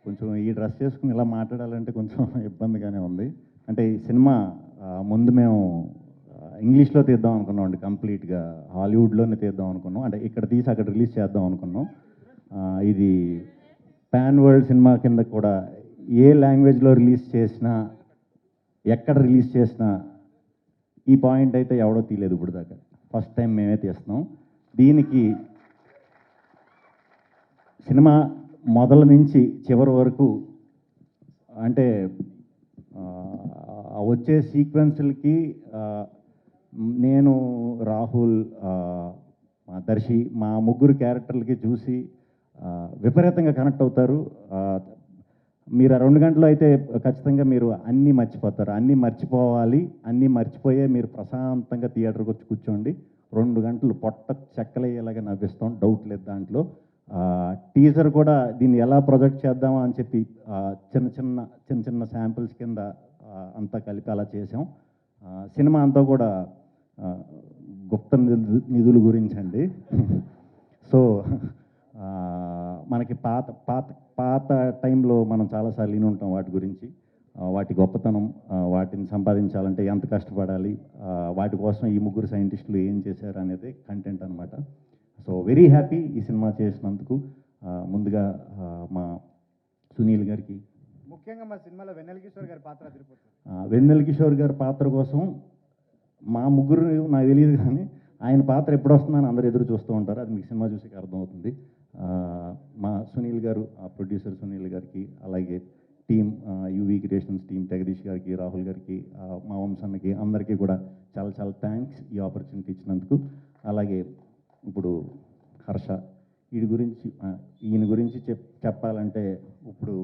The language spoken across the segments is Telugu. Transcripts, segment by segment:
కొంచెం ఈ డ్రెస్ చేసుకుని ఇలా మాట్లాడాలంటే కొంచెం ఇబ్బందిగానే ఉంది. అంటే ఈ సినిమా ముందు మేము ఇంగ్లీష్లో తీద్దాం అనుకున్నాం అండి, కంప్లీట్గా హాలీవుడ్లోనే తీద్దాం అనుకున్నాం. అంటే ఇక్కడ తీసి అక్కడ రిలీజ్ చేద్దాం అనుకున్నాం. ఇది పాన్ వరల్డ్ సినిమా కింద కూడా ఏ లాంగ్వేజ్లో రిలీజ్ చేసినా, ఎక్కడ రిలీజ్ చేసినా ఈ పాయింట్ అయితే ఎవడో తీయలేదు ఇప్పుడు దాకా. ఫస్ట్ టైం మేమే తీస్తున్నాం. దీనికి సినిమా మొదల నుంచి చివరి వరకు అంటే వచ్చే సీక్వెన్స్లకి నేను, రాహుల్, మా దర్శి, మా ముగ్గురు క్యారెక్టర్లకి చూసి విపరీతంగా కనెక్ట్ అవుతారు. మీరు ఆ 2 గంటలు అయితే ఖచ్చితంగా మీరు అన్నీ మర్చిపోతారు. అన్నీ మర్చిపోవాలి, అన్నీ మర్చిపోయే మీరు ప్రశాంతంగా థియేటర్కి వచ్చి కూర్చోండి. 2 గంటలు పొట్ట చెక్కలయ్యేలాగా నవ్విస్తాం, డౌట్ లేదు దాంట్లో. టీజర్ కూడా దీన్ని ఎలా ప్రొజెక్ట్ చేద్దామా అని చెప్పి చిన్న చిన్న శాంపిల్స్ కింద అంతా కలిపి అలా చేసాం. సినిమా అంతా కూడా గుప్త నిధుల గురించి అండి. సో మనకి పాత పాత పాత టైంలో మనం చాలాసార్లు విని ఉంటాం వాటి గురించి, వాటి గొప్పతనం, వాటిని సంపాదించాలంటే ఎంత కష్టపడాలి, వాటి కోసం ఈ ముగ్గురు సైంటిస్టులు ఏం చేశారు అనేది కంటెంట్ అనమాట. సో వెరీ హ్యాపీ ఈ సినిమా చేసినందుకు. ముందుగా మా సునీల్ గారికి, ముఖ్యంగా మా సినిమాలో వెన్నెల కిషోర్ గారి పాత్ర అదిరిపోతుంది. వెన్నెల కిషోర్ గారి పాత్ర కోసం మా ముగ్గురు నాకు తెలియదు, కానీ ఆయన పాత్ర ఎప్పుడు వస్తుందని అందరూ ఎదురు చూస్తూ ఉంటారు. అది మీకు సినిమా చూసి అర్థమవుతుంది. మా సునీల్ గారు, ప్రొడ్యూసర్ సునీల్ గారికి, అలాగే team UV creations team Jagadish గారికి, రాహుల్ గారికి, మా వంశన్నకి, అందరికీ కూడా చాలా చాలా థ్యాంక్స్ ఈ ఆపర్చునిటీ ఇచ్చినందుకు. అలాగే ఇప్పుడు హర్ష, ఈయన గురించి చెప్పాలంటే ఇప్పుడు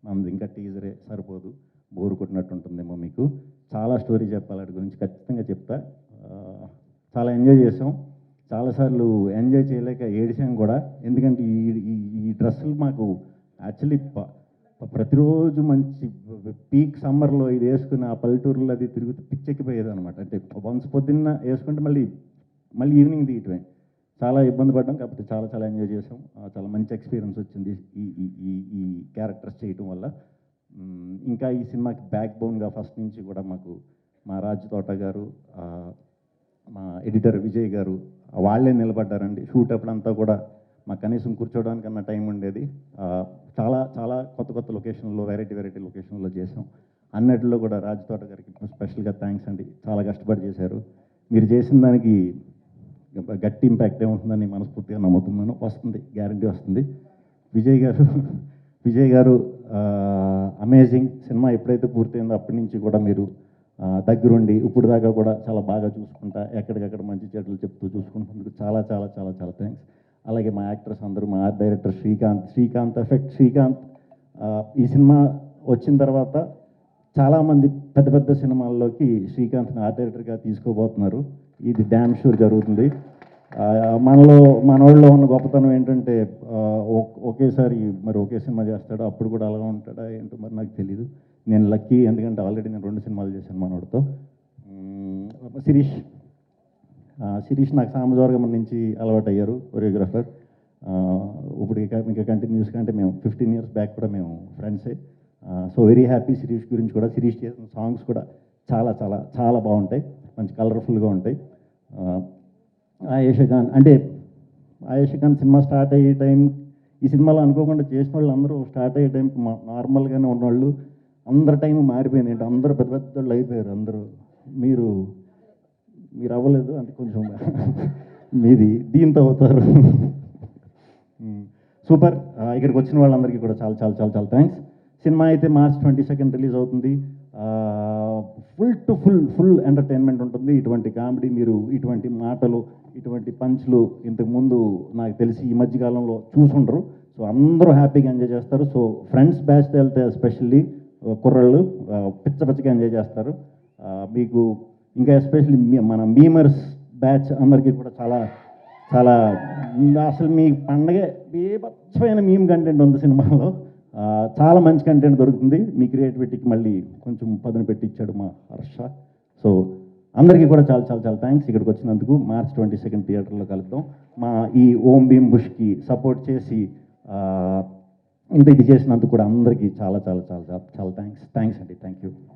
మనది ఇంకా టీజరే సరిపోదు, బోరు కొట్టినట్టు ఉంటుందేమో మీకు. చాలా స్టోరీ చెప్పాలి వాటి గురించి, ఖచ్చితంగా చెప్తా. చాలా ఎంజాయ్ చేసాం, చాలాసార్లు ఎంజాయ్ చేయలేక ఏడిసాం కూడా. ఎందుకంటే ఈ డ్రెస్సులు మాకు యాక్చువల్లీ ప్రతిరోజు మంచి పీక్ సమ్మర్లో ఇది వేసుకుని ఆ పల్లెటూరులో అది తిరుగుతూ పిచ్చెక్కిపోయేది అనమాట. అంటే వన్స్ పొద్దున్న వేసుకుంటే మళ్ళీ ఈవినింగ్ తీయటమే. చాలా ఇబ్బంది పడ్డాం, కాబట్టి చాలా చాలా ఎంజాయ్ చేసాం. చాలా మంచి ఎక్స్పీరియన్స్ వచ్చింది ఈ క్యారెక్టర్స్ చేయటం వల్ల. ఇంకా ఈ సినిమాకి బ్యాక్ బోన్గా ఫస్ట్ నుంచి కూడా మాకు మా రాజ్ తోట గారు, మా ఎడిటర్ విజయ్ గారు వాళ్ళే నిలబడ్డారండి. షూట్ అప్పుడంతా కూడా మాకు కనీసం కూర్చోవడానికన్నా టైం ఉండేది. చాలా చాలా కొత్త లొకేషన్లో, వెరైటీ లొకేషన్లో చేసాం. అన్నిటిలో కూడా రాజ్ తోట గారికి స్పెషల్గా థ్యాంక్స్ అండి. చాలా కష్టపడి చేశారు. మీరు చేసిన దానికి గట్టి ఇంపాక్ట్ ఏముంటుందని మనస్ఫూర్తిగా నమ్ముతున్నాను. వస్తుంది, గ్యారంటీ వస్తుంది. విజయ్ గారు అమేజింగ్. సినిమా ఎప్పుడైతే పూర్తయిందో అప్పటి నుంచి కూడా మీరు దగ్గరుండి ఇప్పుడు దాకా కూడా చాలా బాగా చూసుకుంటా, ఎక్కడికక్కడ మంచి చెడ్డలు చెప్తూ చూసుకుంటున్నందుకు చాలా చాలా చాలా చాలా థ్యాంక్స్. అలాగే మా యాక్టర్స్ అందరూ, మా ఆర్ట్ డైరెక్టర్ శ్రీకాంత్ ఈ సినిమా వచ్చిన తర్వాత చాలామంది పెద్ద సినిమాల్లోకి శ్రీకాంత్ని ఆర్ట్ డైరెక్టర్గా తీసుకోబోతున్నారు. ఇది డ్యామ్ షూర్ జరుగుతుంది. మనోళ్ళలో ఉన్న గొప్పతనం ఏంటంటే ఒకేసారి ఒకే సినిమా చేస్తాడు, అప్పుడు కూడా అలా ఉంటాడా ఏంటో మరి నాకు తెలీదు. నేను లక్కీ, ఎందుకంటే ఆల్రెడీ నేను 2 సినిమాలు చేశాను మనోడితో. శిరీష్ నాకు సామజవర్గం నుంచి అలవాటు అయ్యారు, కొరియోగ్రాఫర్. ఇప్పుడు ఇంకా కంటిన్యూస్గా, అంటే మేము 15 years బ్యాక్ కూడా మేము ఫ్రెండ్సే. సో వెరీ హ్యాపీ శిరీష్ గురించి కూడా. శిరీష్ చేసిన సాంగ్స్ కూడా చాలా చాలా చాలా బాగుంటాయి, మంచి కలర్ఫుల్గా ఉంటాయి. ఆయేషా ఖాన్ సినిమా స్టార్ట్ అయ్యే టైం, ఈ సినిమాలో అనుకోకుండా చేసిన వాళ్ళు అందరూ స్టార్ట్ అయ్యే టైంకి నార్మల్గానే ఉన్నవాళ్ళు, అందరి టైం మారిపోయింది. అంటే అందరూ పెద్దోళ్ళు అయిపోయారు. అందరూ మీరు అవ్వలేదు, అంటే కొంచెం మీది దీంతో అవుతారు. సూపర్. ఇక్కడికి వచ్చిన వాళ్ళందరికీ కూడా చాలా చాలా చాలా చాలా థ్యాంక్స్. సినిమా అయితే March 22 రిలీజ్ అవుతుంది. ఫుల్ ఎంటర్టైన్మెంట్ ఉంటుంది. ఇటువంటి కామెడీ, మీరు ఇటువంటి మాటలు, ఇటువంటి పంచ్లు ఇంతకుముందు నాకు తెలిసి ఈ మధ్యకాలంలో చూసుండరు. సో అందరూ హ్యాపీగా ఎంజాయ్ చేస్తారు. సో ఫ్రెండ్స్ బ్యాచ్తో వెళ్తే ఎస్పెషల్లీ కుర్రాళ్ళు పిచ్చగా ఎంజాయ్ చేస్తారు. మీకు ఇంకా ఎస్పెషల్లీ మన మీమర్స్ బ్యాచ్ అందరికీ కూడా చాలా చాలా అసలు మీ పండగే బీభత్సమైన మీమ్ కంటెంట్ ఉంది సినిమాలో. చాలా మంచి కంటెంట్ దొరుకుతుంది. మీ క్రియేటివిటీకి మళ్ళీ కొంచెం పదును పెట్టించాడు మా హర్ష. సో అందరికీ కూడా చాలా చాలా చాలా థ్యాంక్స్ ఇక్కడికి వచ్చినందుకు. March 22 థియేటర్లో కలుద్దాం. మా ఈ ఓం భీమ్ బుష్కి సపోర్ట్ చేసి ఇంత ఇది చేసినందుకు కూడా అందరికీ చాలా చాలా చాలా చాలా చాలా థ్యాంక్స్ అండి. Thank you.